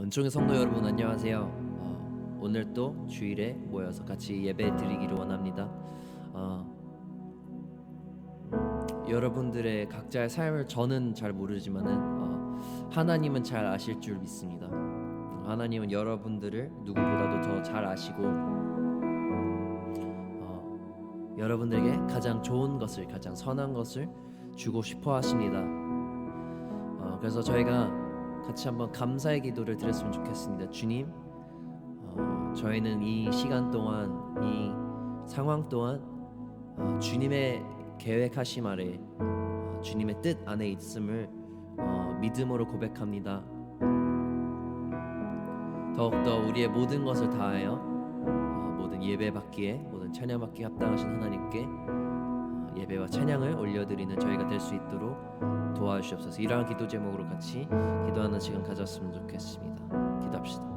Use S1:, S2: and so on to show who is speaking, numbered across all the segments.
S1: 은총의 성도 여러분 안녕하세요. 오늘 또 주일에 모여서 같이 예배 드리기를 원합니다. 여러분들의 각자의 삶을 저는 잘 모르지만은 하나님은 잘 아실 줄 믿습니다. 하나님은 여러분들을 누구보다도 더 잘 아시고 여러분들에게 가장 좋은 것을, 가장 선한 것을 주고 싶어 하십니다. 그래서 저희가 같이 한번 감사의 기도를 드렸으면 좋겠습니다. 주님, 저희는 이 시간 동안, 이 상황 동안 주님의 계획하심 아래, 주님의 뜻 안에 있음을 믿음으로 고백합니다. 더욱더 우리의 모든 것을 다하여 모든 예배 받기에, 모든 찬양 받기에 합당하신 하나님께 예배와 찬양을 올려드리는 저희가 될 수 있도록 도와주시옵소서. 이러한 기도 제목으로 같이 기도하는 시간 가졌으면 좋겠습니다. 기도합시다.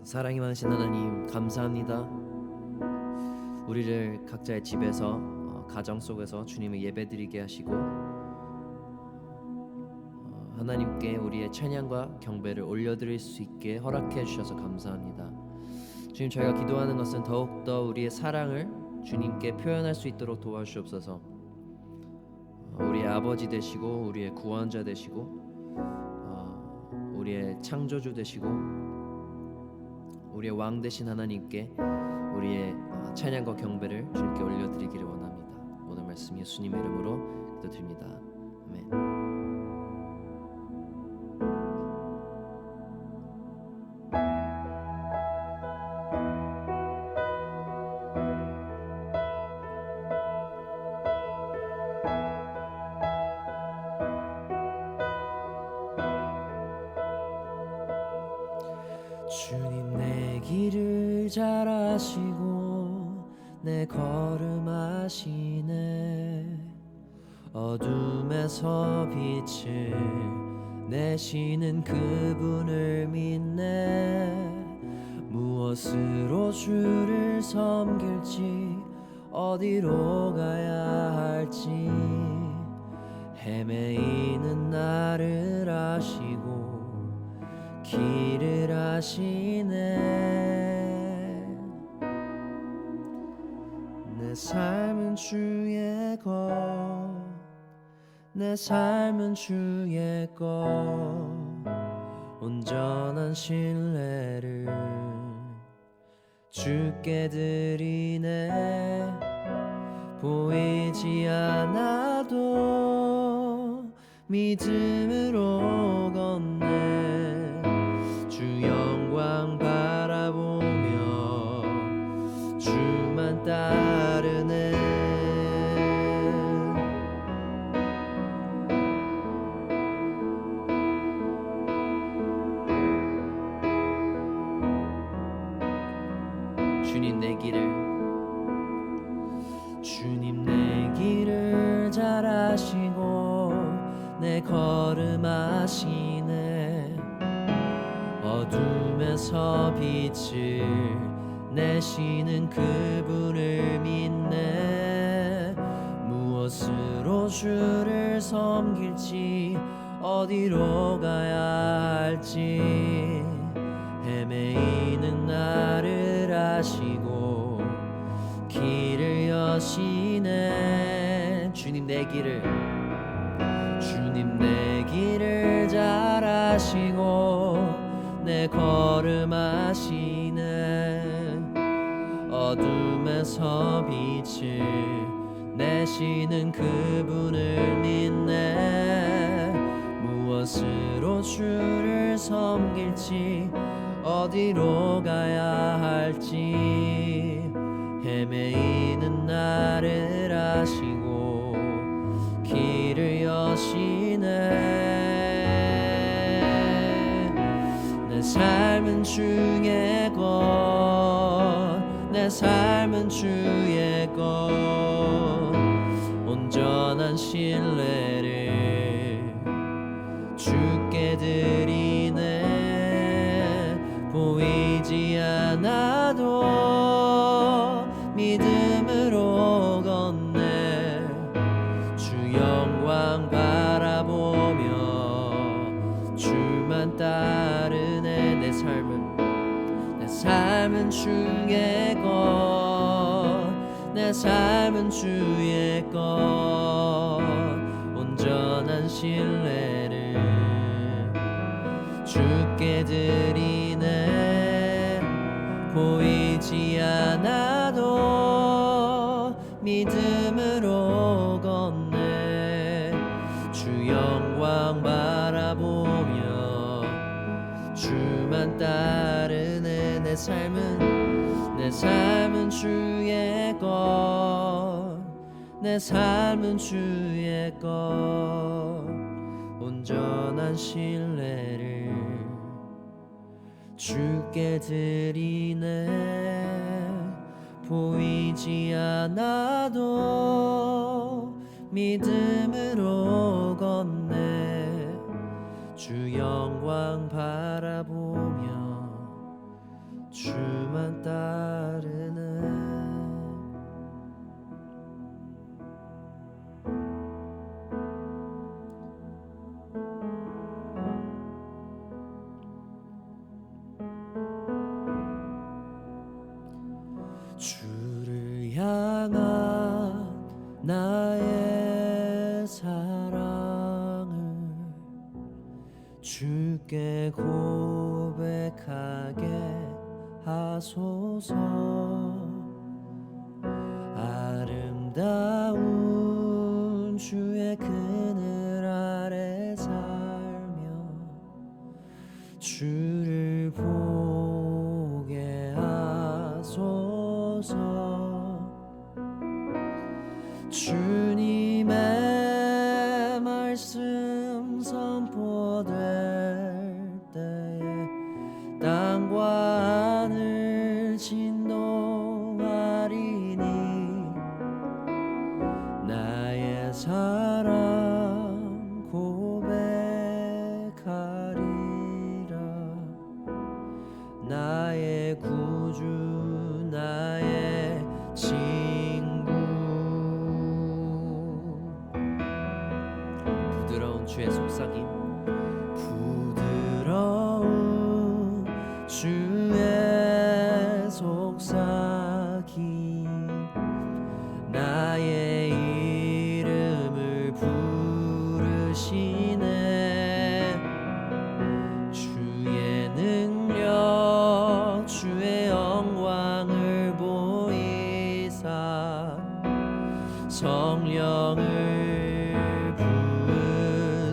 S1: 사랑이 많으신 하나님 감사합니다. 우리를 각자의 집에서 가정 속에서 주님을 예배드리게 하시고 하나님께 우리의 찬양과 경배를 올려드릴 수 있게 허락해 주셔서 감사합니다. 주님, 저희가 기도하는 것은 더욱더 우리의 사랑을 주님께 표현할 수 있도록 도와주시옵소서. 우리의 아버지 되시고 우리의 구원자 되시고 우리의 창조주 되시고 우리의 왕 되신 하나님께 우리의 찬양과 경배를 주님께 올려드리기를 원합니다. 오늘 말씀 예수님의 이름으로 기도드립니다. 아멘. 주님, 내 길을 잘 아시고 내 걸음 아시네. 어둠에서 빛을 내시는 그분을 믿네. 무엇으로 주를 섬길지 어디로 가야 할지 헤매이는 나를 아시고 길을 아시네. 내 삶은 주의 것, 내 삶은 주의 것. 온전한 신뢰를 주께 드리네. 보이지 않아도 믿음으로 걷네. 주 영광 바라보며 주만 따르네. 주님, 내 길을 잘 아시고 내 걸음 아시네. 어둠에서 빛을 내시는 그분을 믿네. 무엇으로 주를 섬길지 어디로 가야 할지 헤매이는 나를 아시고 길을 여시네. 주님, 내 길을 잘 아시고 내 걸음 아시네. 어둠에서 빛을 내시는 그분을 믿네. 무엇으로 주를 섬길지 어디로 가야 할지 헤매이는 나를 아시고 길을 여시네. 삶은 주의 것, 내 삶은 주의 것, 온전한 신뢰를 주께 드리네. 보이지 않아도 믿음으로 걷네. 주 영광 바라보며 주만 따르네. 내 삶은 주의 것, 내 삶은 주의 것, 온전한 신뢰를 주께 드리네. 보이지 않아도 믿음으로 걷네. 주 영광 바라보며 주만 따르네. 내 삶은 주의 것, 내 삶은 주의 것, 온전한 신뢰를 주께 드리네. 보이지 않아도 믿음으로 걷네. 주 영광 바라보며 주만 따르네. 주를 향한 나의 사랑을 주께 고백하게 하소서. 아름다운 주의 그늘 아래 살며 주를 보게 하소서. 주님의 말씀 선포될 때에 땅과 하늘 진동하리니 나의 사랑 고백하리라. 나의 구주 나의 친구. 부드러운 주의 속삭임, 부드러운 주의 속삭임, 나의 이름을 부르시네. 주의 능력 주의 영광을 보이사 성령을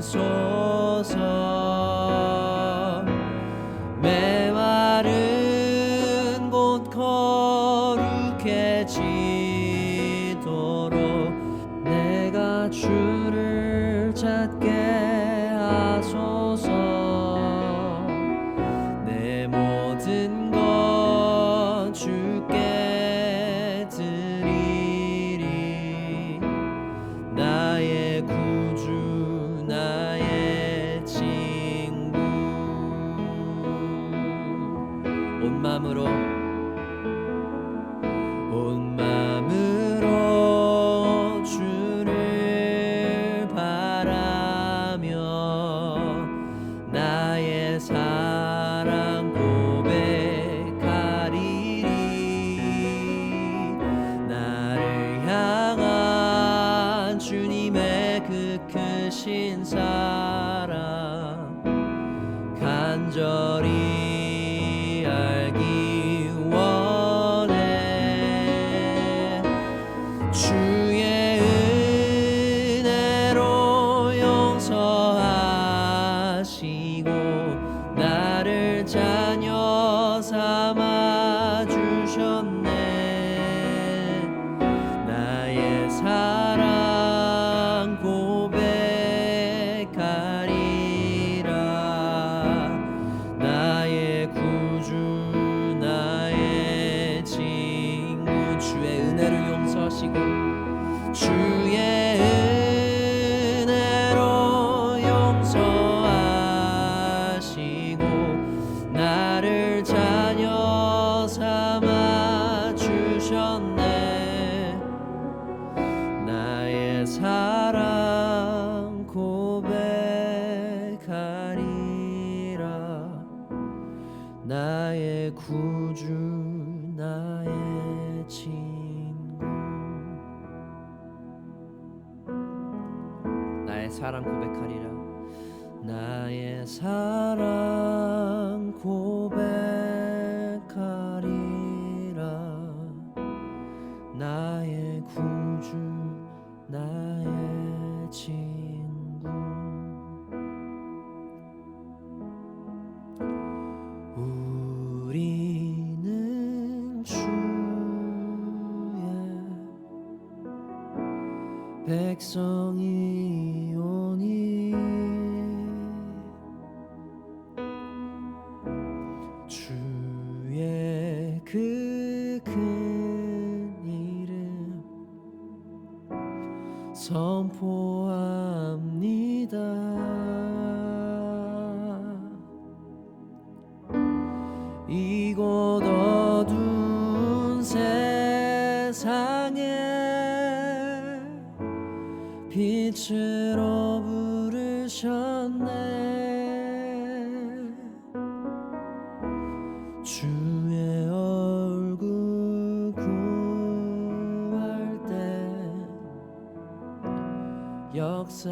S1: 부으소서. 메마른 곳 거룩해지도록 내가 주를 찾게 하소서. 내 모든 것 주께 드리리. 나의 구주 나의 친구. 온 마음으로 주를 바라며 나의 사랑 고백하리리. 나를 향한 주님의 그 크신 사랑 간절히 알기 용서하시고 나를 자녀 삼아 주셨네. 나의 사랑 고백하리라. 나의 구주 나의 친구. 나의 사랑 고백하리라. 나의 사랑 고백하리라. 나의 구주 나의 친구. 우리는 주의 백성이오니 주의 그 큰 이름 선포합니다. 이곳 어두운 세상에 빛으로 부르셨네. 주의 얼굴 구할 때 역사하소서.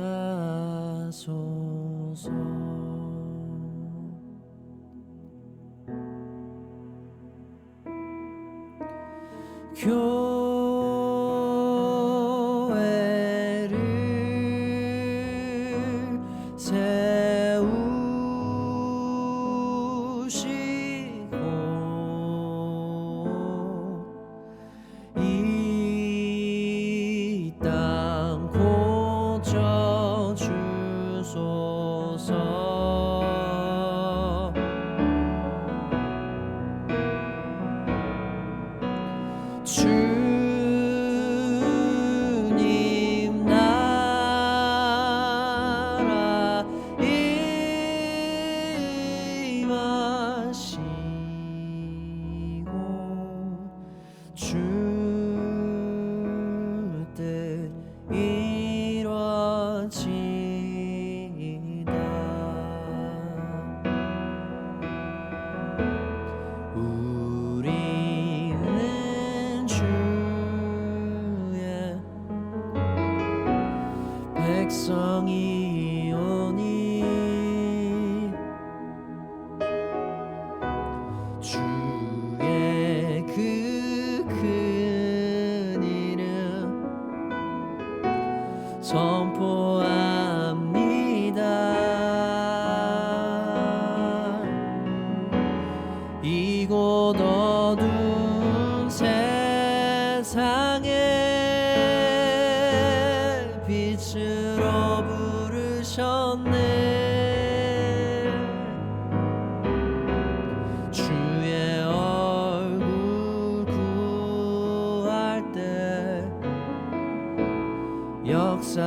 S1: 교회를 세우시고 이 땅 고쳐 주소서. 주님 나라 임하시고 주 뜻 이루어지이다. 우리는 주의 백성이오니 주의 그 큰 이름 선포합니다. 이곳 어두운 세상에 빛으로 부르셨네. 주의 얼굴 구할 때 역사하소서.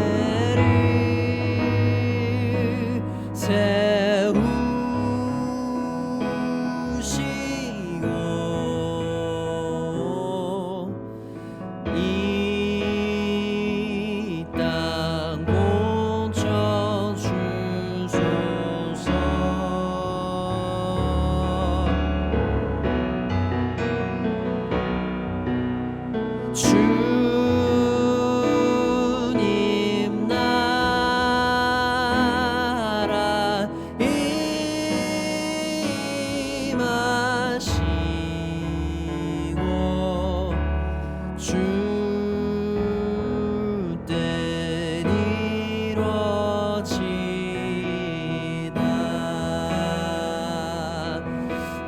S1: 교회를 세우시고 이 땅 고쳐 주소서. 주님 나라 임하시고 주 뜻 이루어지이다.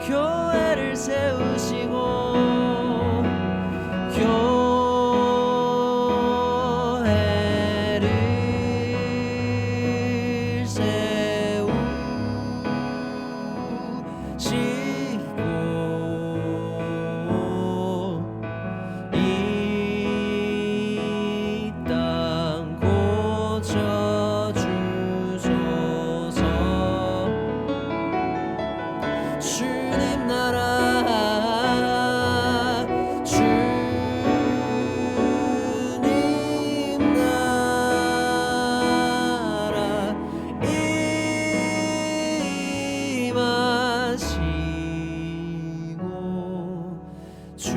S1: 교회를 세우시고 교회를 세우시고 이 땅 고쳐주소서. 주님 나라 주님 나라 임하시고 주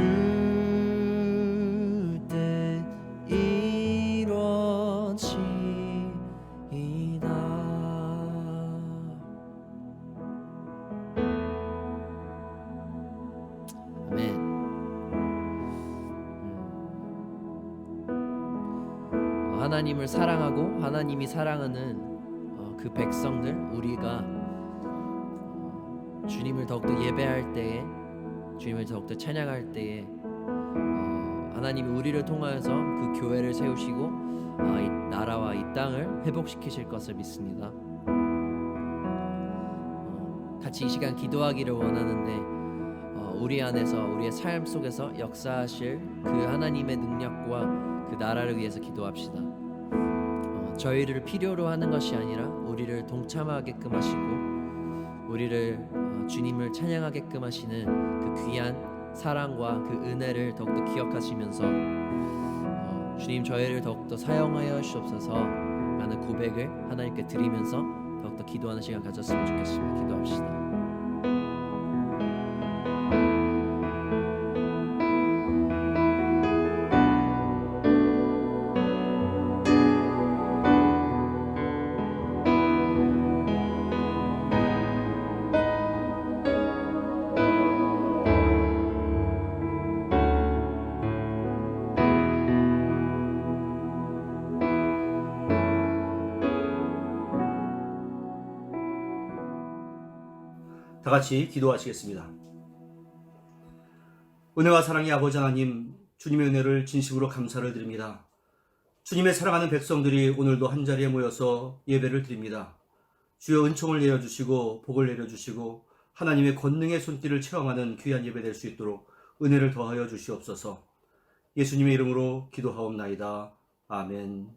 S1: 때 이루어지이다. 아멘. 하나님을 사랑하고 하나님이 사랑하는 그 백성들, 우리가 주님을 더욱더 예배할 때에, 주님을 더욱더 찬양할 때에 하나님이 우리를 통하여서 그 교회를 세우시고 이 나라와 이 땅을 회복시키실 것을 믿습니다. 같이 이 시간 기도하기를 원하는데, 우리 안에서, 우리의 삶 속에서 역사하실 그 하나님의 능력과 그 나라를 위해서 기도합시다. 저희를 필요로 하는 것이 아니라 우리를 동참하게끔 하시고 우리를 주님을 찬양하게끔 하시는 그 귀한 사랑과 그 은혜를 더욱더 기억하시면서 주님, 저희를 더욱더 사용하여 주옵소서 라는 고백을 하나님께 드리면서 더욱더 기도하는 시간 가졌으면 좋겠습니다. 기도합시다.
S2: 다 같이 기도하시겠습니다. 은혜와 사랑의 아버지 하나님, 주님의 은혜를 진심으로 감사를 드립니다. 주님의 사랑하는 백성들이 오늘도 한자리에 모여서 예배를 드립니다. 주여, 은총을 내려주시고 복을 내려주시고 하나님의 권능의 손길을 체험하는 귀한 예배 될 수 있도록 은혜를 더하여 주시옵소서. 예수님의 이름으로 기도하옵나이다. 아멘.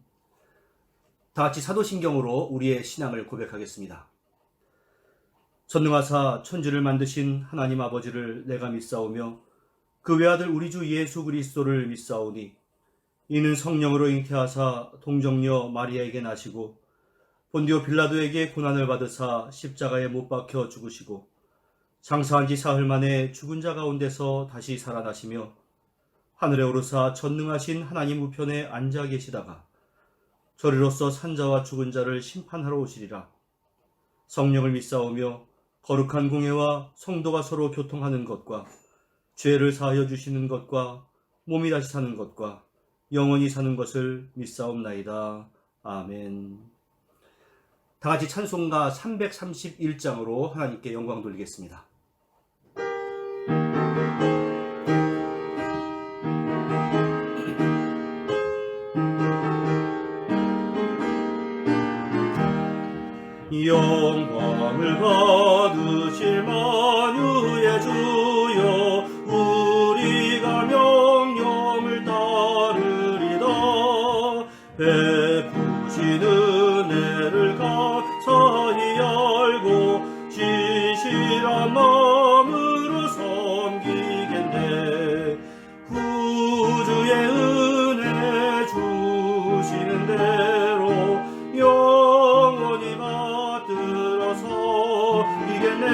S2: 다 같이 사도신경으로 우리의 신앙을 고백하겠습니다. 전능하사 천지를 만드신 하나님 아버지를 내가 믿사오며 그 외아들 우리 주 예수 그리스도를 믿사오니 이는 성령으로 잉태하사 동정녀 마리아에게 나시고 본디오 빌라도에게 고난을 받으사 십자가에 못 박혀 죽으시고 장사한 지 사흘 만에 죽은 자 가운데서 다시 살아나시며 하늘에 오르사 전능하신 하나님 우편에 앉아 계시다가 저리로서 산자와 죽은 자를 심판하러 오시리라. 성령을 믿사오며 거룩한 공회와 성도가 서로 교통하는 것과 죄를 사하여 주시는 것과 몸이 다시 사는 것과 영원히 사는 것을 믿사옵나이다. 아멘. 다 같이 찬송가 331장으로 하나님께 영광 돌리겠습니다. 영광을 받으실 만유의 주여, 우리가 명령을 따르리다. 베푸신 은혜를 감사히 알고 진실한 마음으로 섬기겠네. 구주의 은혜 주시는 대로 영원히 받들어서 이겠네.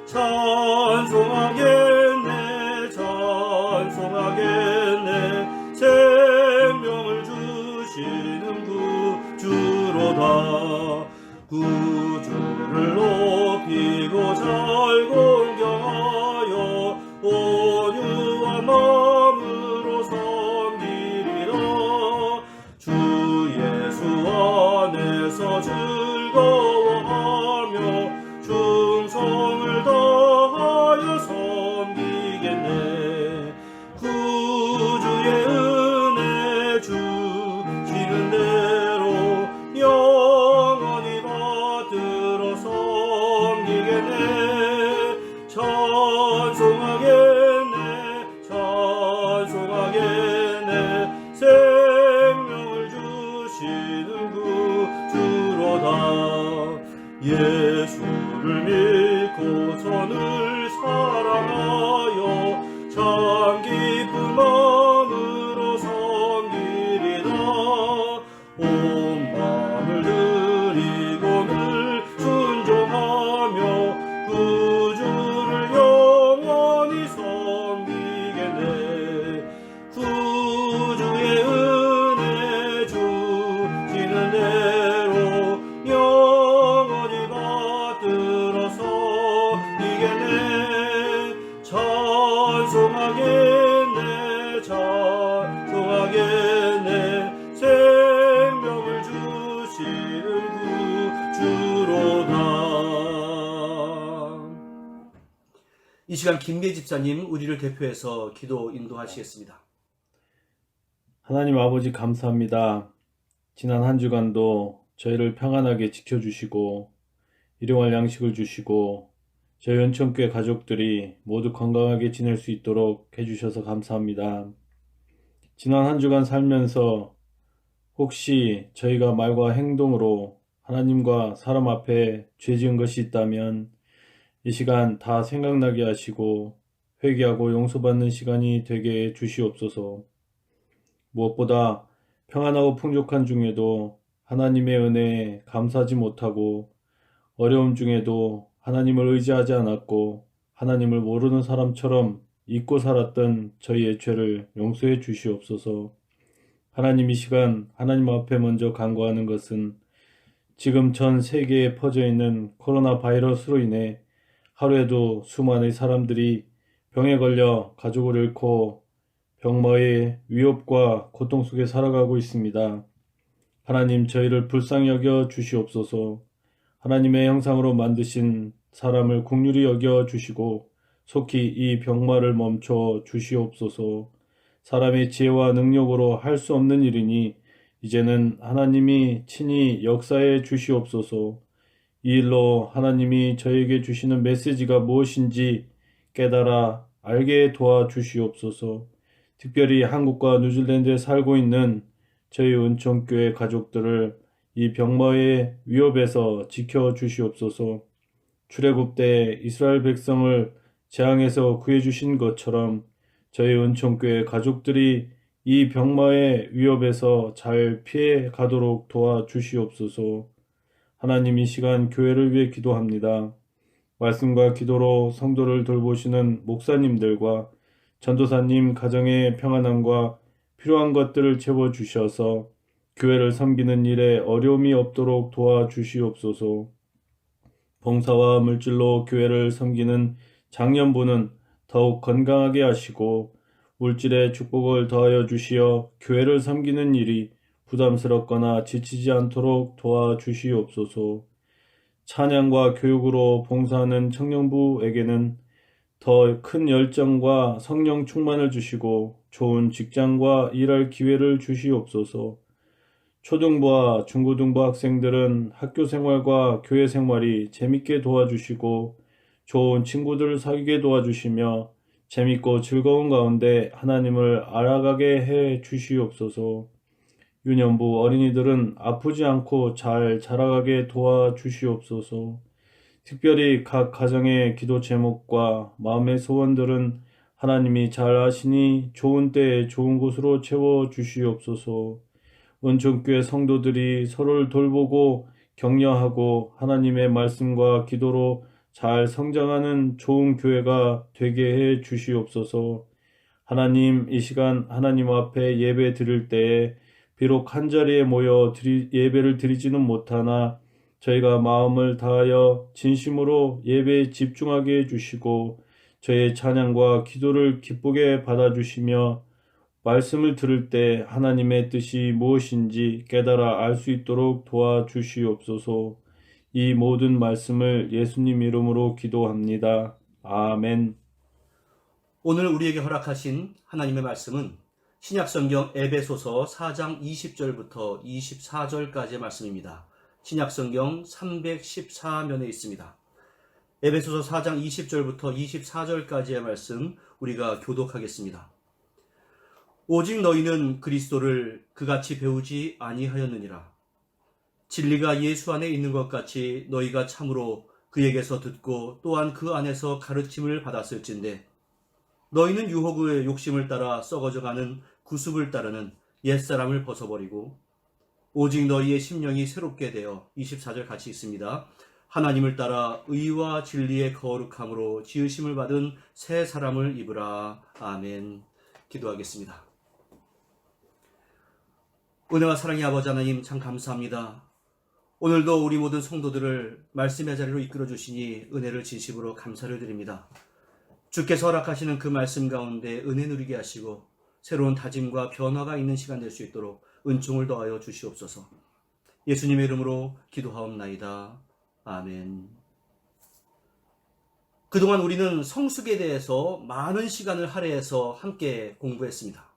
S2: 찬송하겠네, 찬송하겠네. 생명을 주시는 구주로다. 구주를 높이고 잘 공경하여 온유한 마음으로 섬기리라. 주 예수 안에서 즐거워하며 충성을 다하여 섬기겠네. 구주의 은혜 주시는 대로 영원히 받들어 섬기겠네. 믿고 선을 사랑하여 참 기쁜 마음으로 섬기리다. 온 마음을 드리고 늘 순종하며 구주를 영원히 섬기겠네. 구주의 은혜 주시는 대로 영원히 받들어서 이겠네. 찬송하겠네, 찬송하겠네. 생명을 주시는 구주로다. 이 시간 김계 집사님 우리를 대표해서 기도 인도하시겠습니다.
S3: 하나님 아버지 감사합니다. 지난 한 주간도 저희를 평안하게 지켜주시고 일용할 양식을 주시고 저희 은총교회 가족들이 모두 건강하게 지낼 수 있도록 해주셔서 감사합니다. 지난 한 주간 살면서 혹시 저희가 말과 행동으로 하나님과 사람 앞에 죄 지은 것이 있다면 이 시간 다 생각나게 하시고 회개하고 용서받는 시간이 되게 해 주시옵소서. 무엇보다 평안하고 풍족한 중에도 하나님의 은혜에 감사하지 못하고 어려움 중에도 하나님을 의지하지 않았고 하나님을 모르는 사람처럼 잊고 살았던 저희의 죄를 용서해 주시옵소서. 하나님 이 시간 하나님 앞에 먼저 간구하는 것은 지금 전 세계에 퍼져 있는 코로나 바이러스로 인해 하루에도 수많은 사람들이 병에 걸려 가족을 잃고 병마의 위협과 고통 속에 살아가고 있습니다. 하나님 저희를 불쌍히 여겨 주시옵소서. 하나님의 형상으로 만드신 사람을 긍휼히 여겨 주시고 속히 이 병마를 멈춰 주시옵소서. 사람의 지혜와 능력으로 할 수 없는 일이니 이제는 하나님이 친히 역사해 주시옵소서. 이 일로 하나님이 저에게 주시는 메시지가 무엇인지 깨달아 알게 도와주시옵소서. 특별히 한국과 뉴질랜드에 살고 있는 저희 은총교회 가족들을 이 병마의 위협에서 지켜주시옵소서. 출애굽 때 이스라엘 백성을 재앙에서 구해주신 것처럼 저희 은총교회 가족들이 이 병마의 위협에서 잘 피해 가도록 도와주시옵소서. 하나님 이 시간 교회를 위해 기도합니다. 말씀과 기도로 성도를 돌보시는 목사님들과 전도사님 가정의 평안함과 필요한 것들을 채워주셔서 교회를 섬기는 일에 어려움이 없도록 도와주시옵소서. 봉사와 물질로 교회를 섬기는 장년부는 더욱 건강하게 하시고 물질의 축복을 더하여 주시어 교회를 섬기는 일이 부담스럽거나 지치지 않도록 도와주시옵소서. 찬양과 교육으로 봉사하는 청년부에게는 더 큰 열정과 성령 충만을 주시고 좋은 직장과 일할 기회를 주시옵소서. 초등부와 중고등부 학생들은 학교 생활과 교회 생활이 재밌게 도와주시고 좋은 친구들을 사귀게 도와주시며 재밌고 즐거운 가운데 하나님을 알아가게 해 주시옵소서. 유년부 어린이들은 아프지 않고 잘 자라가게 도와주시옵소서. 특별히 각 가정의 기도 제목과 마음의 소원들은 하나님이 잘 아시니 좋은 때에 좋은 곳으로 채워주시옵소서. 은총교회 성도들이 서로를 돌보고 격려하고 하나님의 말씀과 기도로 잘 성장하는 좋은 교회가 되게 해 주시옵소서. 하나님 이 시간 하나님 앞에 예배 드릴 때에 비록 한자리에 모여 예배를 드리지는 못하나 저희가 마음을 다하여 진심으로 예배에 집중하게 해주시고 저희의 찬양과 기도를 기쁘게 받아주시며 말씀을 들을 때 하나님의 뜻이 무엇인지 깨달아 알 수 있도록 도와주시옵소서. 이 모든 말씀을 예수님 이름으로 기도합니다. 아멘.
S2: 오늘 우리에게 허락하신 하나님의 말씀은 신약성경 에베소서 4장 20절부터 24절까지의 말씀입니다. 신약성경 314면에 있습니다. 에베소서 4장 20절부터 24절까지의 말씀 우리가 교독하겠습니다. 오직 너희는 그리스도를 그같이 배우지 아니하였느니라. 진리가 예수 안에 있는 것 같이 너희가 참으로 그에게서 듣고 또한 그 안에서 가르침을 받았을진데 너희는 유혹의 욕심을 따라 썩어져가는 구습을 따르는 옛사람을 벗어버리고 오직 너희의 심령이 새롭게 되어 24절 같이 있습니다. 하나님을 따라 의와 진리의 거룩함으로 지으심을 받은 새 사람을 입으라. 아멘. 기도하겠습니다. 은혜와 사랑의 아버지 하나님 참 감사합니다. 오늘도 우리 모든 성도들을 말씀의 자리로 이끌어 주시니 은혜를 진심으로 감사를 드립니다. 주께서 허락하시는 그 말씀 가운데 은혜 누리게 하시고 새로운 다짐과 변화가 있는 시간 될 수 있도록 은총을 더하여 주시옵소서. 예수님의 이름으로 기도하옵나이다. 아멘. 그동안 우리는 성숙에 대해서 많은 시간을 할애해서 함께 공부했습니다.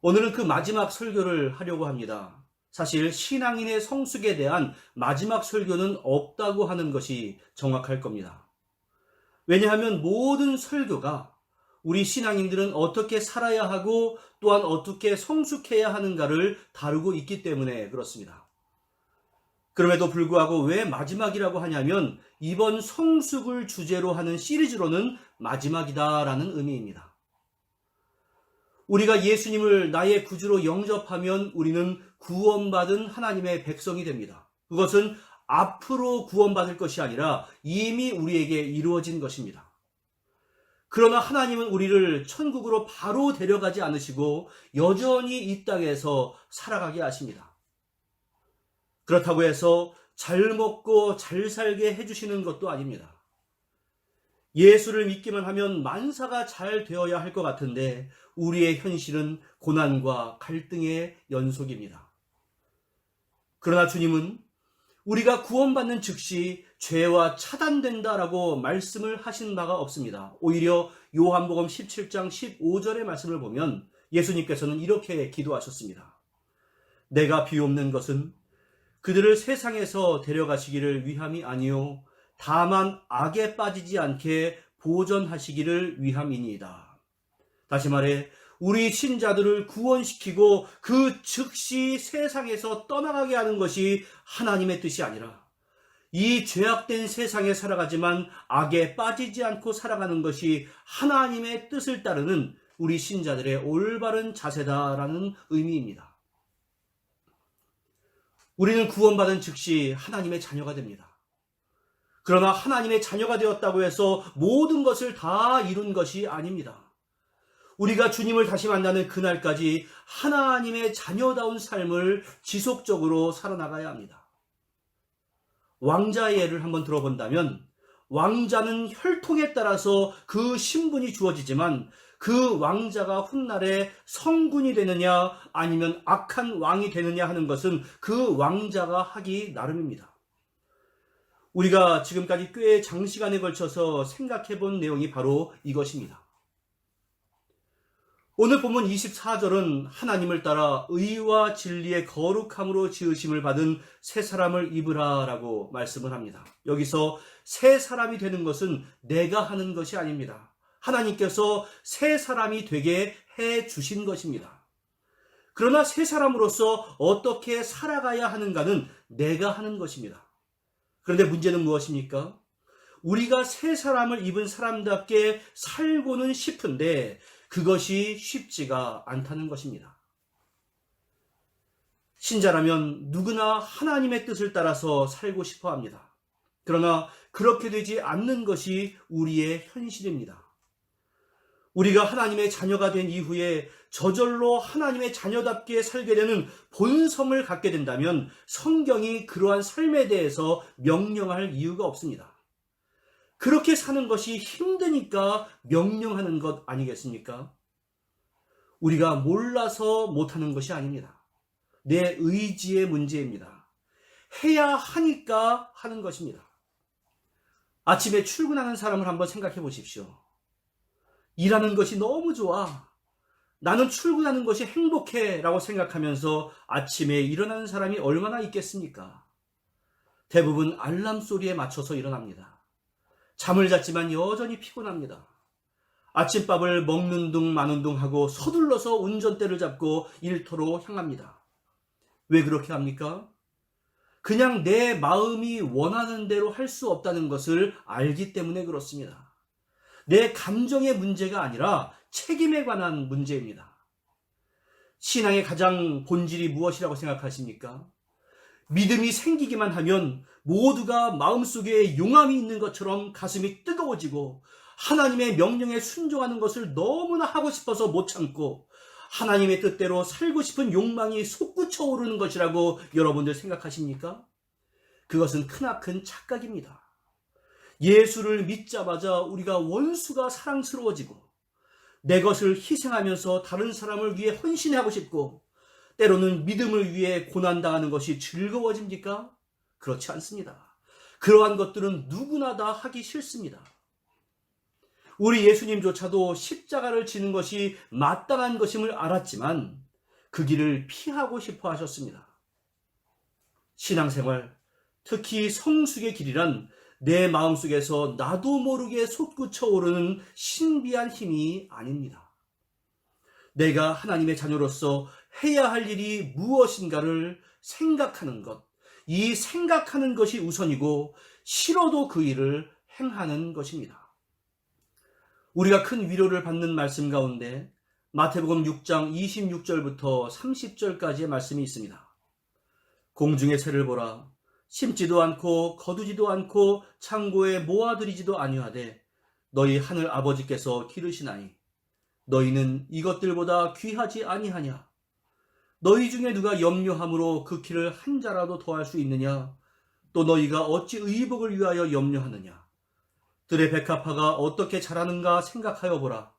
S2: 오늘은 그 마지막 설교를 하려고 합니다. 사실 신앙인의 성숙에 대한 마지막 설교는 없다고 하는 것이 정확할 겁니다. 왜냐하면 모든 설교가 우리 신앙인들은 어떻게 살아야 하고 또한 어떻게 성숙해야 하는가를 다루고 있기 때문에 그렇습니다. 그럼에도 불구하고 왜 마지막이라고 하냐면 이번 성숙을 주제로 하는 시리즈로는 마지막이다라는 의미입니다. 우리가 예수님을 나의 구주로 영접하면 우리는 구원받은 하나님의 백성이 됩니다. 그것은 앞으로 구원받을 것이 아니라 이미 우리에게 이루어진 것입니다. 그러나 하나님은 우리를 천국으로 바로 데려가지 않으시고 여전히 이 땅에서 살아가게 하십니다. 그렇다고 해서 잘 먹고 잘 살게 해주시는 것도 아닙니다. 예수를 믿기만 하면 만사가 잘 되어야 할 것 같은데 우리의 현실은 고난과 갈등의 연속입니다. 그러나 주님은 우리가 구원받는 즉시 죄와 차단된다라고 말씀을 하신 바가 없습니다. 오히려 요한복음 17장 15절의 말씀을 보면 예수님께서는 이렇게 기도하셨습니다. 내가 비옵는 것은 그들을 세상에서 데려가시기를 위함이 아니요 다만 악에 빠지지 않게 보전하시기를 위함이니이다. 다시 말해 우리 신자들을 구원시키고 그 즉시 세상에서 떠나가게 하는 것이 하나님의 뜻이 아니라 이 죄악된 세상에 살아가지만 악에 빠지지 않고 살아가는 것이 하나님의 뜻을 따르는 우리 신자들의 올바른 자세다라는 의미입니다. 우리는 구원받은 즉시 하나님의 자녀가 됩니다. 그러나 하나님의 자녀가 되었다고 해서 모든 것을 다 이룬 것이 아닙니다. 우리가 주님을 다시 만나는 그날까지 하나님의 자녀다운 삶을 지속적으로 살아나가야 합니다. 왕자의 예를 한번 들어본다면 왕자는 혈통에 따라서 그 신분이 주어지지만 그 왕자가 훗날에 성군이 되느냐 아니면 악한 왕이 되느냐 하는 것은 그 왕자가 하기 나름입니다. 우리가 지금까지 꽤 장시간에 걸쳐서 생각해 본 내용이 바로 이것입니다. 오늘 본문 24절은 하나님을 따라 의와 진리의 거룩함으로 지으심을 받은 새 사람을 입으라 라고 말씀을 합니다. 여기서 새 사람이 되는 것은 내가 하는 것이 아닙니다. 하나님께서 새 사람이 되게 해 주신 것입니다. 그러나 새 사람으로서 어떻게 살아가야 하는가는 내가 하는 것입니다. 그런데 문제는 무엇입니까? 우리가 새 사람을 입은 사람답게 살고는 싶은데 그것이 쉽지가 않다는 것입니다. 신자라면 누구나 하나님의 뜻을 따라서 살고 싶어 합니다. 그러나 그렇게 되지 않는 것이 우리의 현실입니다. 우리가 하나님의 자녀가 된 이후에 저절로 하나님의 자녀답게 살게 되는 본성을 갖게 된다면 성경이 그러한 삶에 대해서 명령할 이유가 없습니다. 그렇게 사는 것이 힘드니까 명령하는 것 아니겠습니까? 우리가 몰라서 못하는 것이 아닙니다. 내 의지의 문제입니다. 해야 하니까 하는 것입니다. 아침에 출근하는 사람을 한번 생각해 보십시오. 일하는 것이 너무 좋아. 나는 출근하는 것이 행복해 라고 생각하면서 아침에 일어나는 사람이 얼마나 있겠습니까? 대부분 알람 소리에 맞춰서 일어납니다. 잠을 잤지만 여전히 피곤합니다. 아침밥을 먹는 둥 마는 둥 하고 서둘러서 운전대를 잡고 일터로 향합니다. 왜 그렇게 합니까? 그냥 내 마음이 원하는 대로 할 수 없다는 것을 알기 때문에 그렇습니다. 내 감정의 문제가 아니라 책임에 관한 문제입니다. 신앙의 가장 본질이 무엇이라고 생각하십니까? 믿음이 생기기만 하면 모두가 마음속에 용암이 있는 것처럼 가슴이 뜨거워지고 하나님의 명령에 순종하는 것을 너무나 하고 싶어서 못 참고 하나님의 뜻대로 살고 싶은 욕망이 솟구쳐 오르는 것이라고 여러분들 생각하십니까? 그것은 크나큰 착각입니다. 예수를 믿자마자 우리가 원수가 사랑스러워지고 내 것을 희생하면서 다른 사람을 위해 헌신하고 싶고 때로는 믿음을 위해 고난당하는 것이 즐거워집니까? 그렇지 않습니다. 그러한 것들은 누구나 다 하기 싫습니다. 우리 예수님조차도 십자가를 지는 것이 마땅한 것임을 알았지만 그 길을 피하고 싶어 하셨습니다. 신앙생활, 특히 성숙의 길이란 내 마음속에서 나도 모르게 솟구쳐 오르는 신비한 힘이 아닙니다. 내가 하나님의 자녀로서 해야 할 일이 무엇인가를 생각하는 것, 이 생각하는 것이 우선이고 싫어도 그 일을 행하는 것입니다. 우리가 큰 위로를 받는 말씀 가운데 마태복음 6장 26절부터 30절까지의 말씀이 있습니다. 공중의 새를 보라. 심지도 않고 거두지도 않고 창고에 모아들이지도 아니하되 너희 하늘 아버지께서 기르시나니 너희는 이것들보다 귀하지 아니하냐? 너희 중에 누가 염려함으로 그 키를 한 자라도 더할 수 있느냐? 또 너희가 어찌 의복을 위하여 염려하느냐? 들의 백합화가 어떻게 자라는가 생각하여 보라.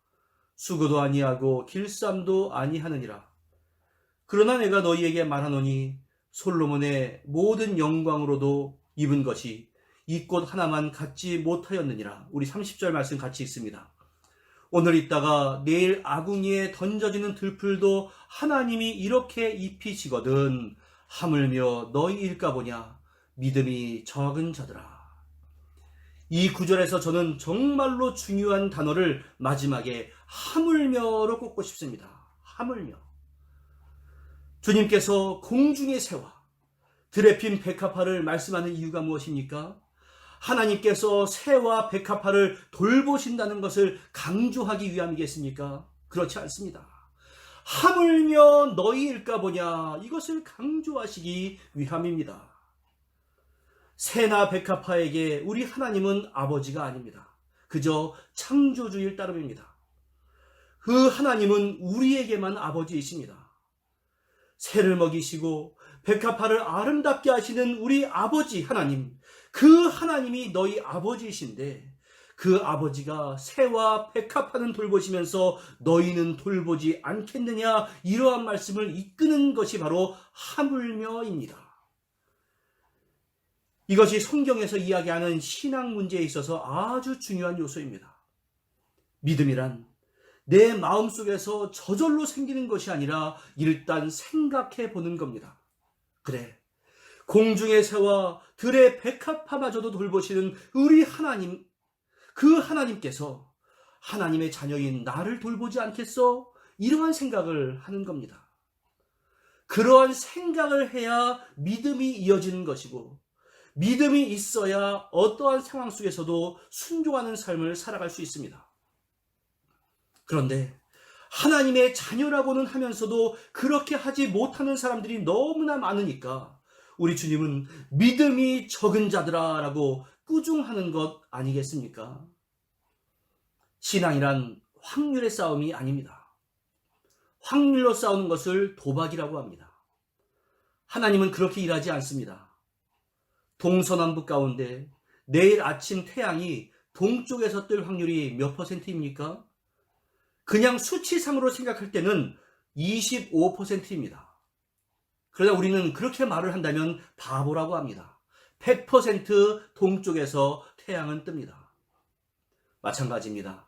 S2: 수고도 아니하고 길쌈도 아니하느니라. 그러나 내가 너희에게 말하노니 솔로몬의 모든 영광으로도 입은 것이 이 꽃 하나만 갖지 못하였느니라. 우리 30절 말씀 같이 읽습니다. 오늘 있다가 내일 아궁이에 던져지는 들풀도 하나님이 이렇게 입히시거든 하물며 너희일까 보냐 믿음이 적은 자들아. 이 구절에서 저는 정말로 중요한 단어를 마지막에 하물며로 꼽고 싶습니다. 하물며. 주님께서 공중의 새와 들에 핀 백합화를 말씀하는 이유가 무엇입니까? 하나님께서 새와 백합화를 돌보신다는 것을 강조하기 위함이겠습니까? 그렇지 않습니다. 하물며 너희일까 보냐 이것을 강조하시기 위함입니다. 새나 백합화에게 우리 하나님은 아버지가 아닙니다. 그저 창조주일 따름입니다. 그 하나님은 우리에게만 아버지이십니다. 새를 먹이시고 백합화를 아름답게 하시는 우리 아버지 하나님, 그 하나님이 너희 아버지이신데 그 아버지가 새와 백합화는 돌보시면서 너희는 돌보지 않겠느냐, 이러한 말씀을 이끄는 것이 바로 하물며입니다. 이것이 성경에서 이야기하는 신앙 문제에 있어서 아주 중요한 요소입니다. 믿음이란 내 마음속에서 저절로 생기는 것이 아니라 일단 생각해 보는 겁니다. 그래, 공중의 새와 들의 백합화마저도 돌보시는 우리 하나님, 그 하나님께서 하나님의 자녀인 나를 돌보지 않겠어? 이러한 생각을 하는 겁니다. 그러한 생각을 해야 믿음이 이어지는 것이고, 믿음이 있어야 어떠한 상황 속에서도 순종하는 삶을 살아갈 수 있습니다. 그런데 하나님의 자녀라고는 하면서도 그렇게 하지 못하는 사람들이 너무나 많으니까 우리 주님은 믿음이 적은 자들아 라고 꾸중하는 것 아니겠습니까? 신앙이란 확률의 싸움이 아닙니다. 확률로 싸우는 것을 도박이라고 합니다. 하나님은 그렇게 일하지 않습니다. 동서남북 가운데 내일 아침 태양이 동쪽에서 뜰 확률이 몇 %입니까? 그냥 수치상으로 생각할 때는 25%입니다. 그러나 우리는 그렇게 말을 한다면 바보라고 합니다. 100% 동쪽에서 태양은 뜹니다. 마찬가지입니다.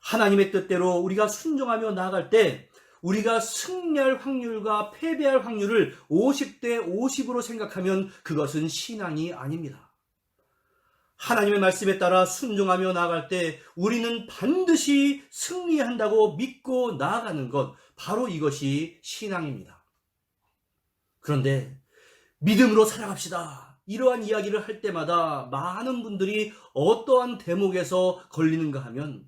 S2: 하나님의 뜻대로 우리가 순종하며 나아갈 때 우리가 승리할 확률과 패배할 확률을 50대 50으로 생각하면 그것은 신앙이 아닙니다. 하나님의 말씀에 따라 순종하며 나아갈 때 우리는 반드시 승리한다고 믿고 나아가는 것, 바로 이것이 신앙입니다. 그런데 믿음으로 살아갑시다. 이러한 이야기를 할 때마다 많은 분들이 어떠한 대목에서 걸리는가 하면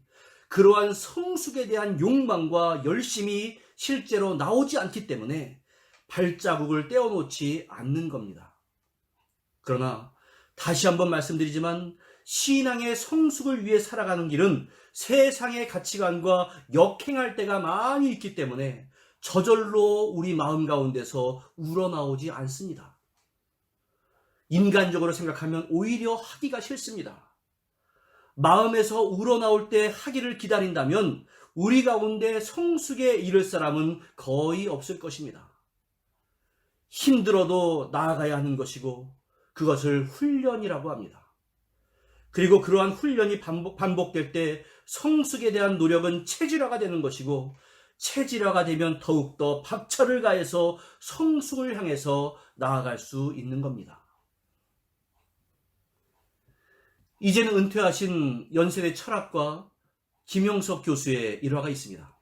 S2: 그러한 성숙에 대한 욕망과 열심이 실제로 나오지 않기 때문에 발자국을 떼어놓지 않는 겁니다. 그러나 다시 한번 말씀드리지만 신앙의 성숙을 위해 살아가는 길은 세상의 가치관과 역행할 때가 많이 있기 때문에 저절로 우리 마음 가운데서 우러나오지 않습니다. 인간적으로 생각하면 오히려 하기가 싫습니다. 마음에서 우러나올 때 하기를 기다린다면 우리 가운데 성숙에 이를 사람은 거의 없을 것입니다. 힘들어도 나아가야 하는 것이고 그것을 훈련이라고 합니다. 그리고 그러한 훈련이 반복될 때 성숙에 대한 노력은 체질화가 되는 것이고 체질화가 되면 더욱더 박차를 가해서 성숙을 향해서 나아갈 수 있는 겁니다. 이제는 은퇴하신 연세대 철학과 김영석 교수의 일화가 있습니다.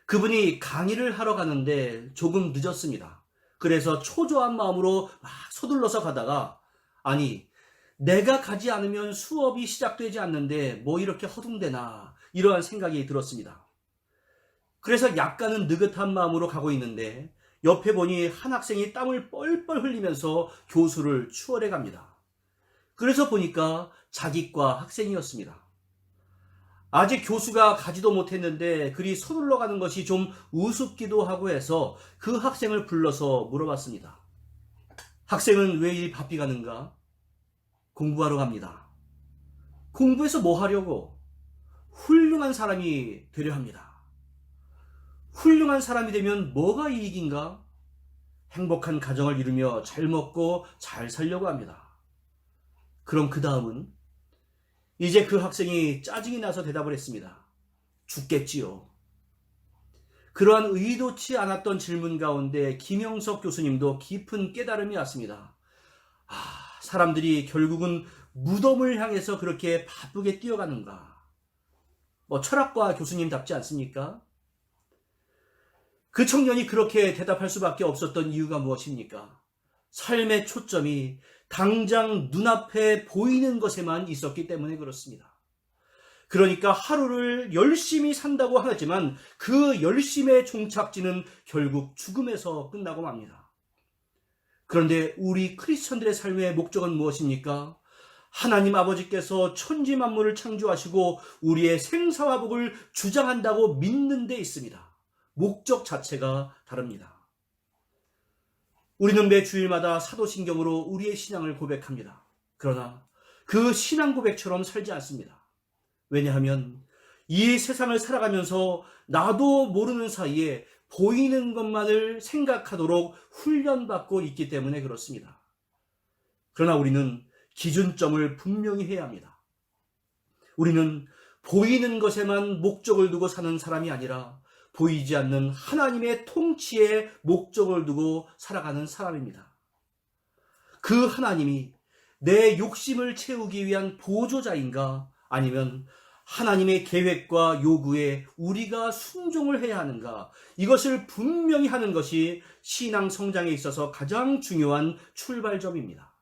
S2: 그분이 강의를 하러 가는데 조금 늦었습니다. 그래서 초조한 마음으로 막 서둘러서 가다가 아니 내가 가지 않으면 수업이 시작되지 않는데 뭐 이렇게 허둥대나 이러한 생각이 들었습니다. 그래서 약간은 느긋한 마음으로 가고 있는데 옆에 보니 한 학생이 땀을 뻘뻘 흘리면서 교수를 추월해 갑니다. 그래서 보니까 자기과 학생이었습니다. 아직 교수가 가지도 못했는데 그리 서둘러 가는 것이 좀 우습기도 하고 해서 그 학생을 불러서 물어봤습니다. 학생은 왜 이리 바삐 가는가? 공부하러 갑니다. 공부해서 뭐 하려고? 훌륭한 사람이 되려 합니다. 훌륭한 사람이 되면 뭐가 이익인가? 행복한 가정을 이루며 잘 먹고 잘 살려고 합니다. 그럼 그 다음은? 이제 그 학생이 짜증이 나서 대답을 했습니다. 죽겠지요. 그러한 의도치 않았던 질문 가운데 김영석 교수님도 깊은 깨달음이 왔습니다. 사람들이 결국은 무덤을 향해서 그렇게 바쁘게 뛰어가는가? 철학과 교수님답지 않습니까? 그 청년이 그렇게 대답할 수밖에 없었던 이유가 무엇입니까? 삶의 초점이 당장 눈앞에 보이는 것에만 있었기 때문에 그렇습니다. 그러니까 하루를 열심히 산다고 하지만 그 열심의 종착지는 결국 죽음에서 끝나고 맙니다. 그런데 우리 크리스천들의 삶의 목적은 무엇입니까? 하나님 아버지께서 천지 만물을 창조하시고 우리의 생사화복을 주장한다고 믿는 데 있습니다. 목적 자체가 다릅니다. 우리는 매 주일마다 사도신경으로 우리의 신앙을 고백합니다. 그러나 그 신앙 고백처럼 살지 않습니다. 왜냐하면 이 세상을 살아가면서 나도 모르는 사이에 보이는 것만을 생각하도록 훈련받고 있기 때문에 그렇습니다. 그러나 우리는 기준점을 분명히 해야 합니다. 우리는 보이는 것에만 목적을 두고 사는 사람이 아니라 보이지 않는 하나님의 통치에 목적을 두고 살아가는 사람입니다. 그 하나님이 내 욕심을 채우기 위한 보조자인가? 아니면 하나님의 계획과 요구에 우리가 순종을 해야 하는가? 이것을 분명히 하는 것이 신앙 성장에 있어서 가장 중요한 출발점입니다.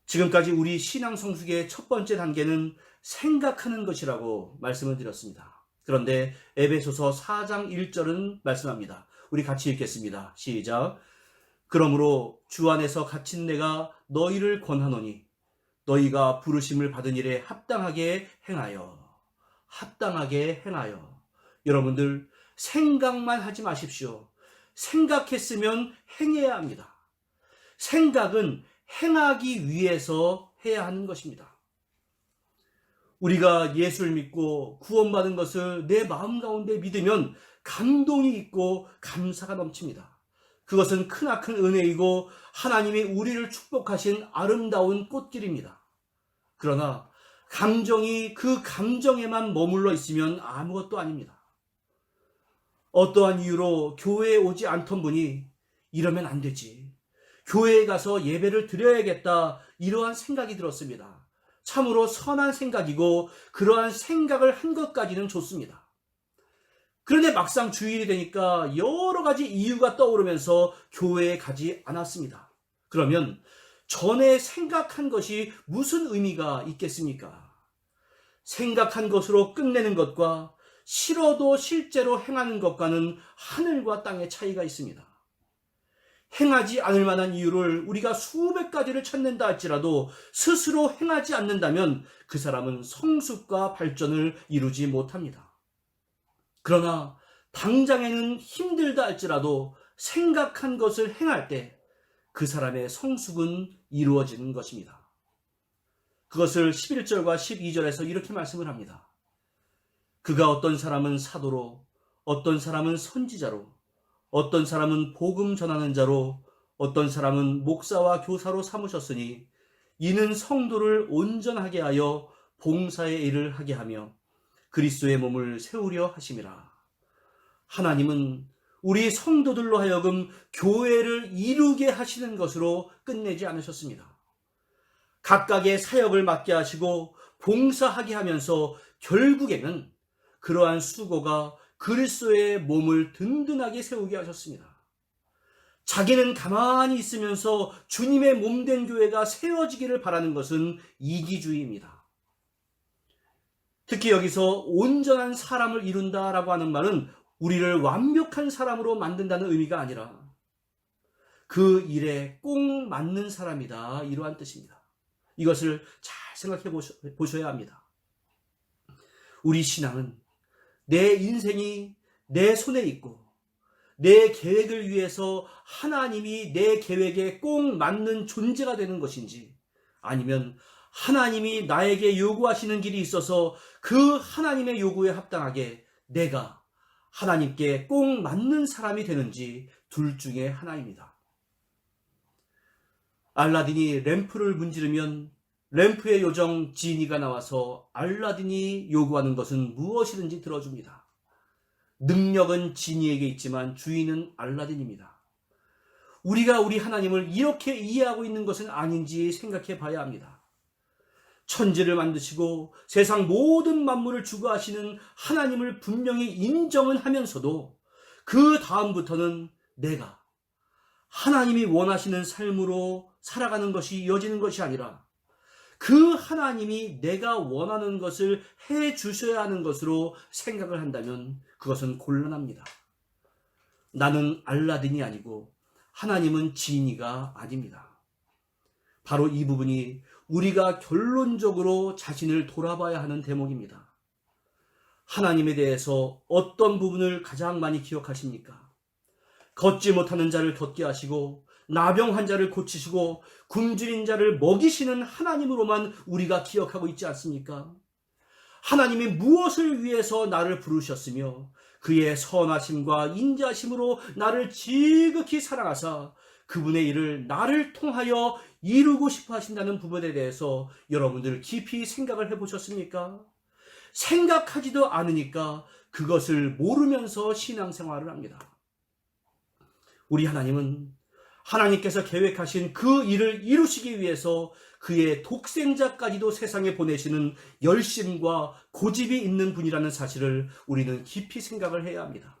S2: 지금까지 우리 신앙 성숙의 첫 번째 단계는 생각하는 것이라고 말씀을 드렸습니다. 그런데 에베소서 4장 1절은 말씀합니다. 우리 같이 읽겠습니다. 시작. 그러므로 주 안에서 갇힌 내가 너희를 권하노니 너희가 부르심을 받은 일에 합당하게 행하여. 여러분들 생각만 하지 마십시오. 생각했으면 행해야 합니다. 생각은 행하기 위해서 해야 하는 것입니다. 우리가 예수를 믿고 구원받은 것을 내 마음 가운데 믿으면 감동이 있고 감사가 넘칩니다. 그것은 크나큰 은혜이고 하나님이 우리를 축복하신 아름다운 꽃길입니다. 그러나 감정이 그 감정에만 머물러 있으면 아무것도 아닙니다. 어떠한 이유로 교회에 오지 않던 분이 이러면 안 되지. 교회에 가서 예배를 드려야겠다. 이러한 생각이 들었습니다. 참으로 선한 생각이고 그러한 생각을 한 것까지는 좋습니다. 그런데 막상 주일이 되니까 여러 가지 이유가 떠오르면서 교회에 가지 않았습니다. 그러면 전에 생각한 것이 무슨 의미가 있겠습니까? 생각한 것으로 끝내는 것과 싫어도 실제로 행하는 것과는 하늘과 땅의 차이가 있습니다. 행하지 않을 만한 이유를 우리가 수백 가지를 찾는다 할지라도 스스로 행하지 않는다면 그 사람은 성숙과 발전을 이루지 못합니다. 그러나 당장에는 힘들다 할지라도 생각한 것을 행할 때 그 사람의 성숙은 이루어지는 것입니다. 그것을 11절과 12절에서 이렇게 말씀을 합니다. 그가 어떤 사람은 사도로, 어떤 사람은 선지자로, 어떤 사람은 복음 전하는 자로, 어떤 사람은 목사와 교사로 삼으셨으니 이는 성도를 온전하게 하여 봉사의 일을 하게 하며 그리스도의 몸을 세우려 하심이라. 하나님은 우리 성도들로 하여금 교회를 이루게 하시는 것으로 끝내지 않으셨습니다. 각각의 사역을 맡게 하시고 봉사하게 하면서 결국에는 그러한 수고가 그리스도의 몸을 든든하게 세우게 하셨습니다. 자기는 가만히 있으면서 주님의 몸된 교회가 세워지기를 바라는 것은 이기주의입니다. 특히 여기서 온전한 사람을 이룬다라고 하는 말은 우리를 완벽한 사람으로 만든다는 의미가 아니라 그 일에 꼭 맞는 사람이다, 이러한 뜻입니다. 이것을 잘 생각해 보셔야 합니다. 우리 신앙은 내 인생이 내 손에 있고 내 계획을 위해서 하나님이 내 계획에 꼭 맞는 존재가 되는 것인지, 아니면 하나님이 나에게 요구하시는 길이 있어서 그 하나님의 요구에 합당하게 내가 하나님께 꼭 맞는 사람이 되는지, 둘 중에 하나입니다. 알라딘이 램프를 문지르면 램프의 요정 지니가 나와서 알라딘이 요구하는 것은 무엇이든지 들어줍니다. 능력은 지니에게 있지만 주인은 알라딘입니다. 우리가 우리 하나님을 이렇게 이해하고 있는 것은 아닌지 생각해 봐야 합니다. 천지를 만드시고 세상 모든 만물을 주관하시는 하나님을 분명히 인정은 하면서도 그 다음부터는 내가 하나님이 원하시는 삶으로 살아가는 것이 이어지는 것이 아니라 그 하나님이 내가 원하는 것을 해 주셔야 하는 것으로 생각을 한다면 그것은 곤란합니다. 나는 알라딘이 아니고 하나님은 지니가 아닙니다. 바로 이 부분이 우리가 결론적으로 자신을 돌아봐야 하는 대목입니다. 하나님에 대해서 어떤 부분을 가장 많이 기억하십니까? 걷지 못하는 자를 걷게 하시고 나병한 자를 고치시고 굶주린 자를 먹이시는 하나님으로만 우리가 기억하고 있지 않습니까? 하나님이 무엇을 위해서 나를 부르셨으며 그의 선하심과 인자심으로 나를 지극히 사랑하사 그분의 일을 나를 통하여 이루고 싶어 하신다는 부분에 대해서 여러분들 깊이 생각을 해보셨습니까? 생각하지도 않으니까 그것을 모르면서 신앙생활을 합니다. 우리 하나님은 하나님께서 계획하신 그 일을 이루시기 위해서 그의 독생자까지도 세상에 보내시는 열심과 고집이 있는 분이라는 사실을 우리는 깊이 생각을 해야 합니다.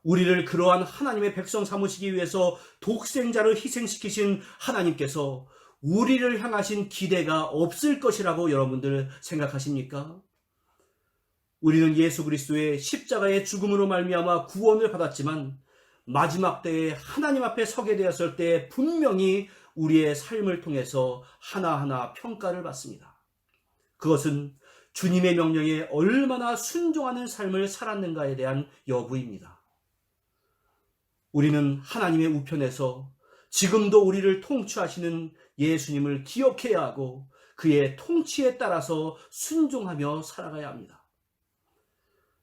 S2: 우리를 그러한 하나님의 백성 삼으시기 위해서 독생자를 희생시키신 하나님께서 우리를 향하신 기대가 없을 것이라고 여러분들 생각하십니까? 우리는 예수 그리스도의 십자가의 죽음으로 말미암아 구원을 받았지만 마지막 때에 하나님 앞에 서게 되었을 때 분명히 우리의 삶을 통해서 하나하나 평가를 받습니다. 그것은 주님의 명령에 얼마나 순종하는 삶을 살았는가에 대한 여부입니다. 우리는 하나님의 우편에서 지금도 우리를 통치하시는 예수님을 기억해야 하고 그의 통치에 따라서 순종하며 살아가야 합니다.